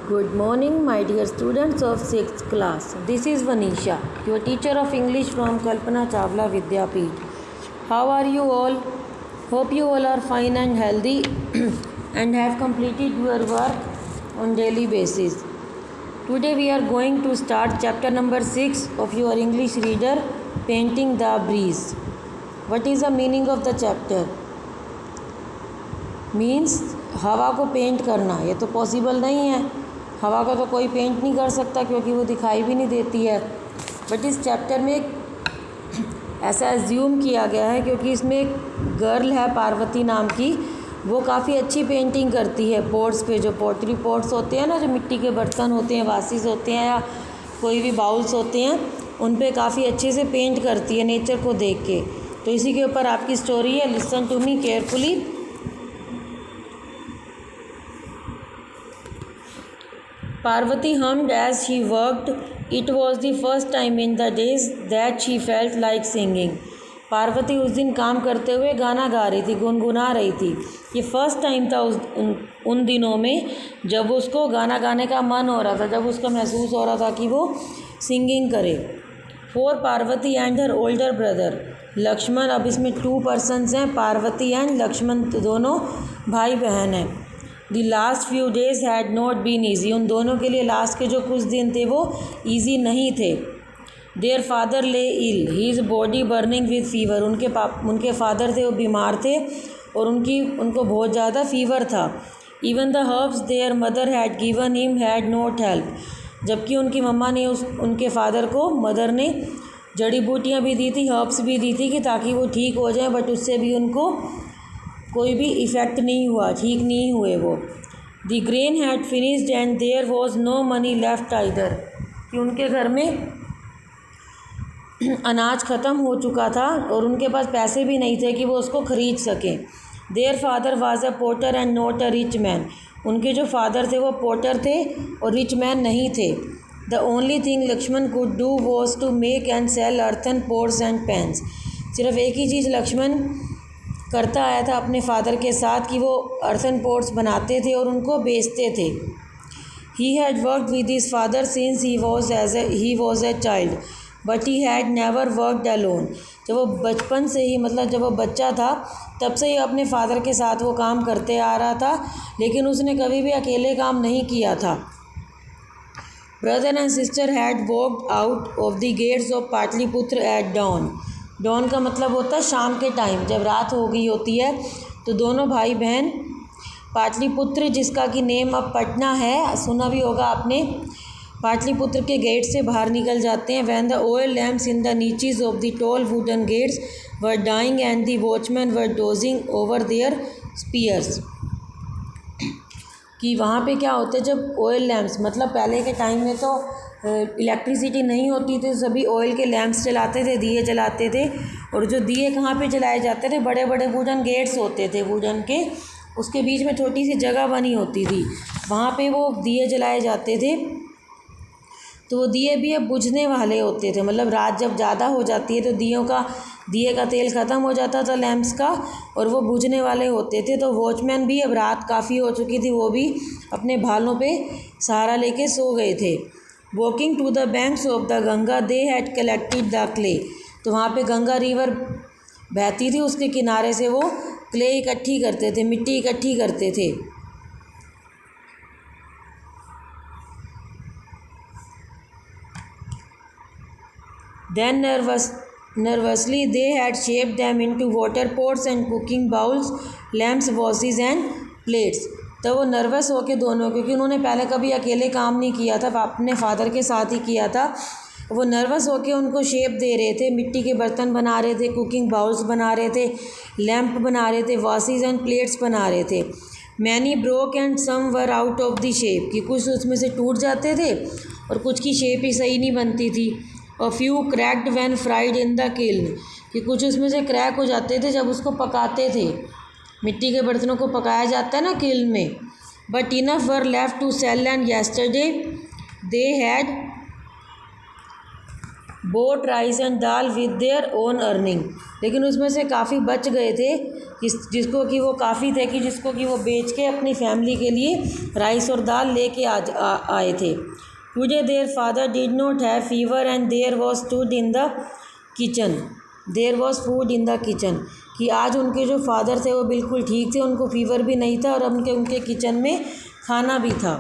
Good morning, my dear students of 6th class. This is Vanisha, your teacher of English from Kalpana Chawla Vidyapeeth. How are you all? Hope you all are fine and healthy and have completed your work on daily basis. Today we are going to start chapter number 6 of your English reader, Painting the Breeze. What is the meaning of the chapter? Means हवा को paint करना. ये तो possible नहीं है, हवा का तो कोई पेंट नहीं कर सकता क्योंकि वो दिखाई भी नहीं देती है. बट इस चैप्टर में ऐसा एज्यूम किया गया है क्योंकि इसमें एक गर्ल है पार्वती नाम की, वो काफ़ी अच्छी पेंटिंग करती है पॉट्स पे. जो पॉटरी पॉट्स होते हैं ना, जो मिट्टी के बर्तन होते हैं, वासीस होते हैं या कोई भी बाउल्स होते हैं, उन पे काफ़ी अच्छे से पेंट करती है नेचर को देख के. तो इसी के ऊपर आपकी स्टोरी है. Listen to me carefully. Parvati hummed as she worked. It was the first time in the days that she felt like singing. Parvati उस दिन काम करते हुए गाना गा रही थी, गुनगुना रही थी. ये फर्स्ट टाइम था उन दिनों में जब उसको गाना गाने का मन हो रहा था, जब उसको महसूस हो रहा था कि वो सिंगिंग करे. For Parvati and her older brother Lakshman. अब इसमें 2 पर्सन्स हैं, पार्वती एंड लक्ष्मण, दोनों भाई बहन हैं. The last few days had not been easy. उन दोनों के लिए लास्ट के जो कुछ दिन थे वो ईजी नहीं थे. Their father lay ill, his body burning with fever. उनके फादर थे, वो बीमार थे और उनको बहुत ज़्यादा फीवर था. Even the herbs there mother had given him had not help. जबकि उनकी मम्मा ने उनके फादर को, मदर ने जड़ी बूटियाँ भी दी थी, हर्ब्स भी दी थी कि ताकि वो ठीक हो जाए, बट उससे भी उनको कोई भी इफ़ेक्ट नहीं हुआ, ठीक नहीं हुए वो. The grain had finished and there was no money left either. कि उनके घर में अनाज ख़त्म हो चुका था और उनके पास पैसे भी नहीं थे कि वो उसको ख़रीद सकें. Their father was a potter and not a rich man. उनके जो फादर थे वो पोटर थे और रिच मैन नहीं थे. The only thing Lakshman could do was to make and sell earthen pots and pans. सिर्फ एक ही चीज़ लक्ष्मण करता आया था अपने फादर के साथ कि वो अर्थन पोट्स बनाते थे और उनको बेचते थे. He had worked with his father since he was a child but he had never worked alone. जब वो बचपन से ही, मतलब जब वो बच्चा था तब से ही अपने फादर के साथ वो काम करते आ रहा था, लेकिन उसने कभी भी अकेले काम नहीं किया था. Brother and sister had walked out of the gates of Pataliputra at dawn. Dawn का मतलब होता है शाम के टाइम, जब रात हो गई होती है तो दोनों भाई बहन पाटलिपुत्र, जिसका कि नेम अब पटना है, सुना भी होगा आपने, पाटलिपुत्र के गेट से बाहर निकल जाते हैं. When the oil lamps in the niches of the tall wooden gates were dying and the watchman were dozing over their spears. कि वहाँ पे क्या होता है, जब ऑयल लैम्प्स, मतलब पहले के टाइम में तो इलेक्ट्रिसिटी नहीं होती थी, सभी ऑयल के लैम्प्स जलाते थे, दिए जलाते थे. और जो दिए कहाँ पे जलाए जाते थे, बड़े बड़े वुडन गेट्स होते थे वुडन के, उसके बीच में छोटी सी जगह बनी होती थी, वहाँ पे वो दिए जलाए जाते थे. तो वो दिए भी अब बुझने वाले होते थे, मतलब रात जब ज़्यादा हो जाती है तो दिए का तेल ख़त्म हो जाता था लैम्प्स का और वो बुझने वाले होते थे. तो वॉचमैन भी, अब रात काफ़ी हो चुकी थी, वो भी अपने भालों पे सहारा लेके सो गए थे. Walking to the banks of the Ganga they had collected the clay. तो वहाँ पे गंगा रिवर बहती थी, उसके किनारे से वो क्ले इकट्ठी करते थे, मिट्टी इकट्ठी करते थे. Then nervously they had shaped them into water pots and cooking bowls, lamps, vases and plates. तो वो नर्वस होके दोनों, क्योंकि उन्होंने पहले कभी अकेले काम नहीं किया था, अपने फादर के साथ ही किया था. वो नर्वस होके उनको शेप दे रहे थे, मिट्टी के बर्तन बना रहे थे, कुकिंग बाउल्स बना रहे थे, लैम्प बना रहे थे, वासीज एंड प्लेट्स बना रहे थे. Many broke and some were out of the shape. कि कुछ उसमें से टूट जाते थे और कुछ की शेप ही सही नहीं बनती थी. A few cracked when fried in the kiln. कि कुछ उसमें से क्रैक हो जाते थे जब उसको पकाते थे, मिट्टी के बर्तनों को पकाया जाता है ना किल्न में. But enough were left to sell and yesterday boat rice and dal with their own earning. लेकिन उसमें से काफ़ी बच गए थे जिसको कि वो काफ़ी थे कि जिसको कि वो बेच के अपनी फैमिली के लिए राइस और दाल लेके आए थे। Today their father did not have fever and there was food in the kitchen. कि आज उनके जो फादर थे वो बिल्कुल ठीक थे, उनको फीवर भी नहीं था और उनके किचन में खाना भी था।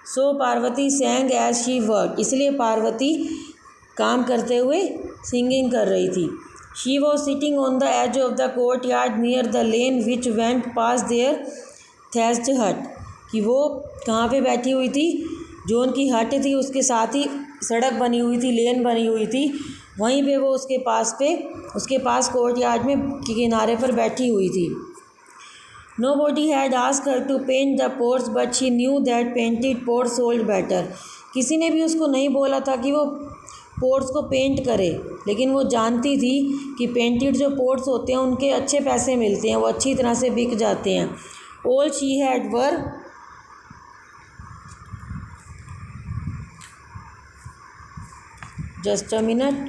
So Parvati sang as she work, इसलिए पार्वती काम करते हुए सिंगिंग कर रही थी। She was sitting on the edge of the courtyard near the lane which went past their thatched hut. कि वो कहाँ पे बैठी हुई थी, जो उनकी हट थी उसके साथ ही सड़क बनी हुई थी, लेन बनी हुई थी, वहीं पे वो उसके पास कोर्ट यार्ड में के किनारे पर बैठी हुई थी। Nobody had asked her to paint the pots, but she knew that painted pots sold better. किसी ने भी उसको नहीं बोला था कि वो पोर्ट्स को पेंट करे, लेकिन वो जानती थी कि पेंटेड जो पोर्ट्स होते हैं उनके अच्छे पैसे मिलते हैं, वो अच्छी तरह से बिक जाते हैं। All she had were just a minute.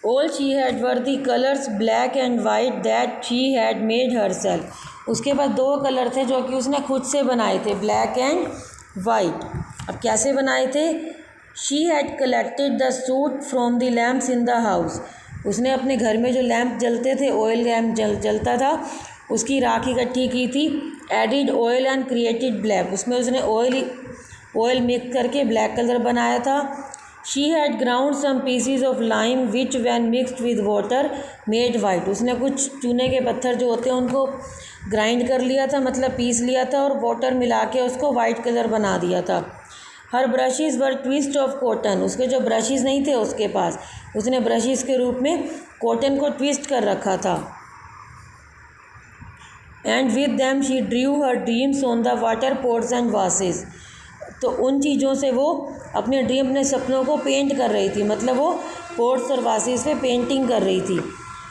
All she had were the colors black and white that she had made herself. उसके पास दो कलर थे जो कि उसने खुद से बनाए थे, ब्लैक एंड वाइट। अब कैसे बनाए थे? She had collected the soot from the lamps in the house. उसने अपने घर में जो लैंप जलते थे, ऑयल लैंप जलता था, उसकी राख इकट्ठी की थी। Added oil and created black, उसमें उसने ऑयल मिक्स करके ब्लैक कलर बनाया था। She had ground some pieces of lime which when mixed with water made white. उसने कुछ चूने के पत्थर जो होते हैं उनको ग्राइंड कर लिया था, मतलब पीस लिया था, और वाटर मिला के उसको वाइट कलर बना दिया था। Her brushes were twist of cotton, उसके जो ब्रशेज़ नहीं थे उसके पास, उसने ब्रशेज़ के रूप में कॉटन को ट्विस्ट कर रखा था। And with them she drew her dreams on the water pots and vases. तो उन चीज़ों से वो अपने सपनों को पेंट कर रही थी, मतलब वो पोर्ट्स और वासेस पे पेंटिंग कर रही थी।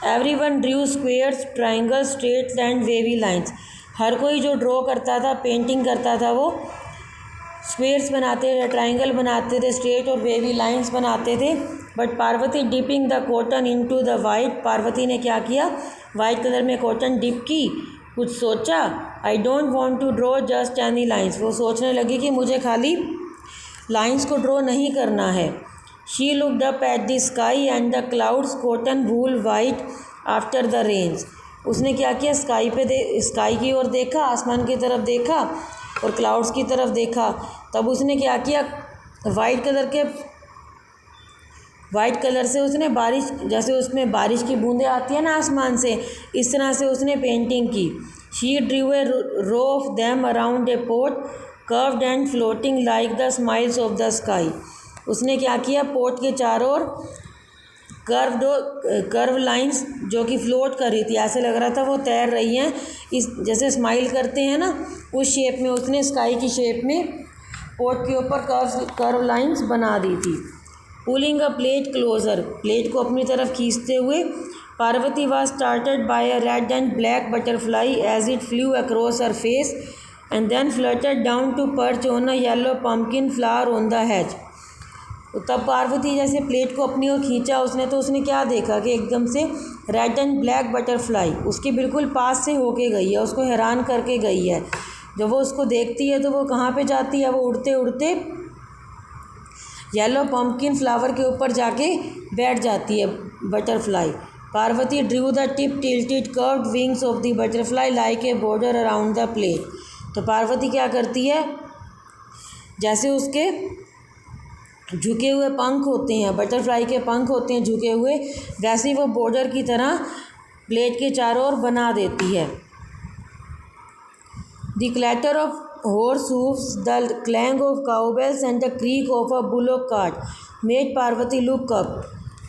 Everyone drew squares, triangles, straight and wavy lines. हर कोई जो ड्रॉ करता था, पेंटिंग करता था, वो स्क्वेयर्स बनाते थे, ट्राइंगल बनाते थे, स्ट्रेट और वेवी लाइंस बनाते थे। But Parvati dipping the cotton into the white, Parvati ने क्या किया, वाइट कलर में कॉटन डिप की, कुछ सोचा। I don't want to draw just any lines, वो सोचने लगी कि मुझे खाली लाइन्स को ड्रॉ नहीं करना है। She looked up at the sky and the clouds, cotton wool white after the rains. उसने क्या किया, स्काई की ओर देखा, आसमान की तरफ देखा और क्लाउड्स की तरफ देखा। तब उसने क्या किया, वाइट कलर से उसने बारिश, जैसे उसमें बारिश की बूंदें आती है ना आसमान से, इस तरह से उसने पेंटिंग की। She drew a row of them around a pot curved and floating like the smiles of the sky. उसने क्या किया, पोट के चारों ओर कर्व लाइंस जो कि फ्लोट कर रही थी, ऐसे लग रहा था वो तैर रही हैं, इस जैसे स्माइल करते हैं ना, उस शेप में उसने स्काई की शेप में पोट के ऊपर कर्व लाइंस बना दी थी। Pulling a plate closer, plate को अपनी तरफ खींचते हुए, Parvati was started by a red and black butterfly as it flew across her face and then fluttered down to perch on a yellow pumpkin flower on the hedge. तब पार्वती जैसे plate को अपनी ओर खींचा उसने, तो उसने क्या देखा कि एकदम से रेड एंड ब्लैक बटरफ्लाई उसके बिल्कुल पास से होके गई है, उसको हैरान करके गई है। जब वो उसको देखती है तो वो कहाँ पे जाती है, वो उड़ते उड़ते येलो पम्पकिन फ्लावर के ऊपर जाके बैठ जाती है butterfly. Parvati Drew the tip tilted curved wings of the butterfly like a border around the plate. तो पार्वती क्या करती है, जैसे उसके झुके हुए पंख होते हैं, बटरफ्लाई के पंख होते हैं झुके हुए, वैसे ही वो बॉर्डर की तरह प्लेट के चारों ओर बना देती है। The clatter of horse hooves, the clang of cowbells and the creak of a bullock cart made Parvati look up।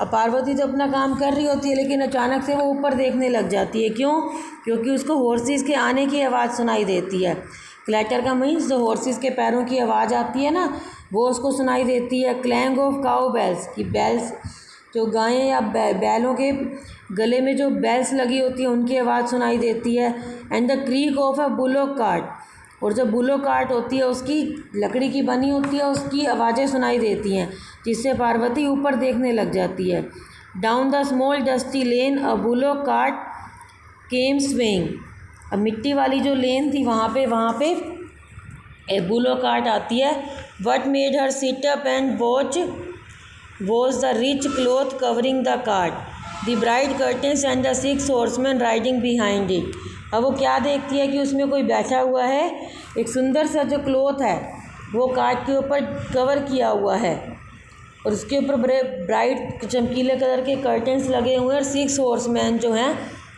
अब पार्वती तो अपना काम कर रही होती है, लेकिन अचानक से वो ऊपर देखने लग जाती है। क्यों? क्योंकि उसको हॉर्सेस के आने की आवाज़ सुनाई देती है। क्लैटर का मीन्स जो हॉर्सेस के पैरों की आवाज़ आती है ना, वो उसको सुनाई देती है। क्लैंग ऑफ काउ बेल्स, की बेल्स जो गायें या बैलों के गले में जो बेल्स लगी होती है उनकी आवाज़ सुनाई देती है। And the creak of a bullock cart, और जो बुलो कार्ट होती है उसकी लकड़ी की बनी होती है, उसकी आवाज़ें सुनाई देती हैं, जिससे पार्वती ऊपर देखने लग जाती है। Down the small dusty lane a Bulo cart came swaying. अब मिट्टी वाली जो लेन थी वहाँ पे ए बुलो कार्ट आती है। What made her sit up and watch was the rich cloth covering the cart, the bright curtains and the 6 horsemen riding behind it. अब वो क्या देखती है कि उसमें कोई बैठा हुआ है, एक सुंदर सा जो क्लॉथ है वो कार्ट के ऊपर कवर किया हुआ है और उसके ऊपर बड़े ब्राइट चमकीले कलर के कर्टन्स लगे हुए हैं और 6 horsemen जो हैं,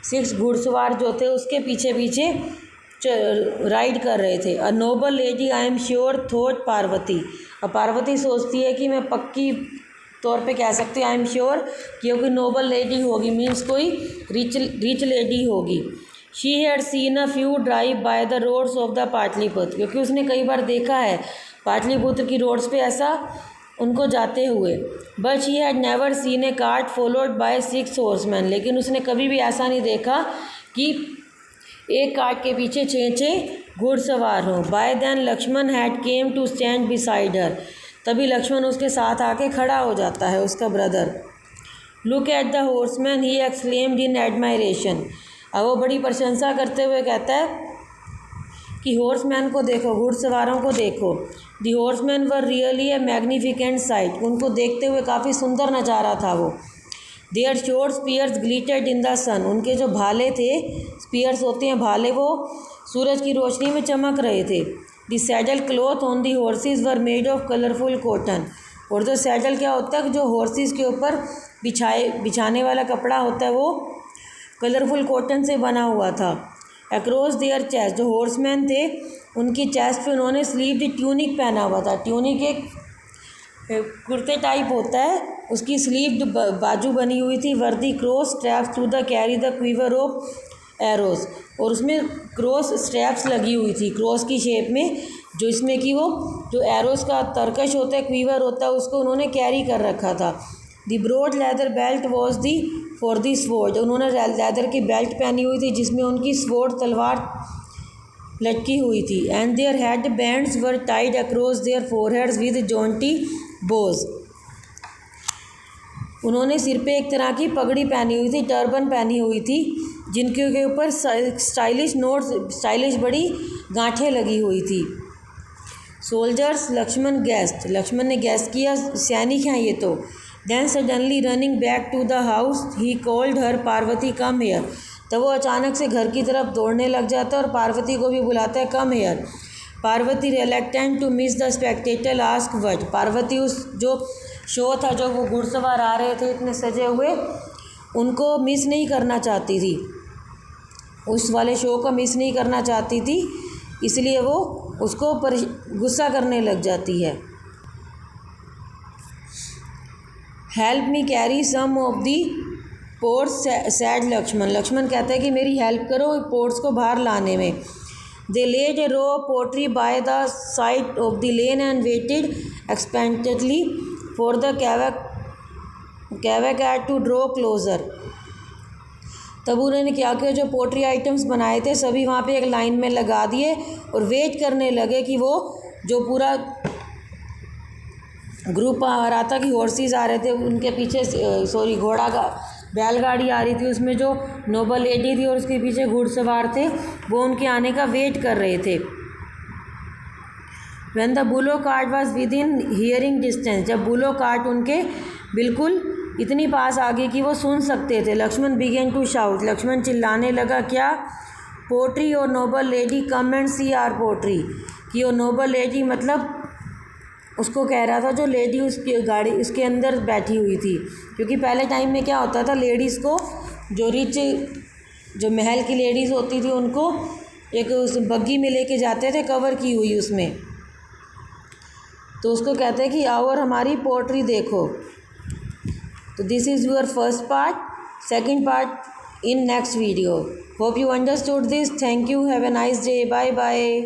6 घुड़सवार जो थे उसके पीछे पीछे राइड कर रहे थे। अ Nobel lady I am sure thought Parvati. अब पार्वती सोचती है कि मैं पक्की तौर पे कह सकती हूँ आई एम श्योर कि वो कोई नोबल लेडी होगी, मीन्स कोई रिच लेडी होगी। She had seen a few drive by the roads of the Pataliputra, क्योंकि उसने कई बार देखा है पाटलिपुत्र की रोड्स पे ऐसा उनको जाते हुए। But she had never seen A cart followed by 6 horsemen, लेकिन उसने कभी भी ऐसा नहीं देखा कि एक कार्ट के पीछे 6 घुड़सवार हों। By then Lakshman had came to stand beside her, तभी लक्ष्मण उसके साथ आके खड़ा हो जाता है, उसका brother. Look at the horseman he exclaimed in admiration. अब वो बड़ी प्रशंसा करते हुए कहता है कि हॉर्समैन को देखो, घुड़सवारों को देखो। The horseman were really a magnificent site, उनको देखते हुए काफ़ी सुंदर नज़ारा था वो। देयर शोर स्पीयर्स ग्लिटर्ड इन द सन, उनके जो भाले थे, स्पीयर्स होते हैं भाले, वो सूरज की रोशनी में चमक रहे थे। The saddle cloth on the horses were made of colourful cotton, और जो सैडल क्या होता है, जो हॉर्सेस के ऊपर बिछाने वाला कपड़ा होता है वो कलरफुल कॉटन से बना हुआ था। अक्रॉस देयर चेस्ट, जो हॉर्समैन थे उनकी चेस्ट पे उन्होंने स्लीव्ड ट्यूनिक पहना हुआ था। ट्यूनिक एक कुर्ते टाइप होता है, उसकी स्लीव्ड बाजू बनी हुई थी। वर्दी cross straps to the carry the quiver of arrows, और उसमें क्रॉस स्ट्रैप्स लगी हुई थी क्रॉस की शेप में, जो इसमें कि वो जो एरोस का तरकश होता है, क्वीवर होता है, उसको उन्होंने कैरी कर रखा था। The broad leather belt was the for the sword, उन्होंने लेदर की बेल्ट पहनी हुई थी जिसमें उनकी स्वॉर्ड तलवार लटकी हुई थी। And their head bands were tied across their foreheads with jaunty bows, उन्होंने सिर पे एक तरह की पगड़ी पहनी हुई थी, टर्बन पहनी हुई थी, जिनके ऊपर स्टाइलिश बड़ी गांठें लगी हुई थी। सोल्जर्स, लक्ष्मण गेस्ट, लक्ष्मण ने गेस्ट किया, सैनिक हैं ये तो। Then suddenly running back to the house he called her Parvati come here, तो वो अचानक से घर की तरफ दौड़ने लग जाता है और पार्वती को भी बुलाता है come here. Parvati reluctant to miss the spectacle ask what, Parvati उस जो शो था, जो वो घुड़सवार आ रहे थे इतने सजे हुए, उनको मिस नहीं करना चाहती थी, उस वाले शो को मिस नहीं करना चाहती थी, इसलिए वो उसको गुस्सा करने लग जाती है। Help me carry some of the pots said Lakshman, Lakshman कहता है कि मेरी हेल्प करो पोर्ट्स को बाहर लाने में। They laid a row of pottery by the side of the lane and waited expectantly for the cavalcade to draw closer, तब उन्होंने क्या किया, जो पोट्री आइटम्स बनाए थे सभी वहाँ पे एक लाइन में लगा दिए और वेट करने लगे कि वो जो पूरा ग्रुप आ रहा था कि हॉर्सेस आ रहे थे उनके पीछे, सॉरी घोड़ा का बैलगाड़ी आ रही थी, उसमें जो नोबल लेडी थी और उसके पीछे घुड़सवार थे, वो उनके आने का वेट कर रहे थे। When the Bulo cart was with in hearing distance, जब बुलो कार्ट उनके बिल्कुल इतनी पास आ गई कि वो सुन सकते थे। Lakshman began to shout, Lakshman चिल्लाने लगा, क्या? पोट्री और noble lady come and see our pottery, कि वो नोबल लेडी मतलब उसको कह रहा था जो लेडी उसकी गाड़ी उसके अंदर बैठी हुई थी, क्योंकि पहले टाइम में क्या होता था, लेडीज़ को जो रिच जो महल की लेडीज़ होती थी उनको एक उस बग्गी में लेके जाते थे कवर की हुई उसमें, तो उसको कहते हैं कि आओ और हमारी पोट्री देखो। तो this is your first part, second part in next video. Hope you understood this. Thank you, have a nice day, bye bye.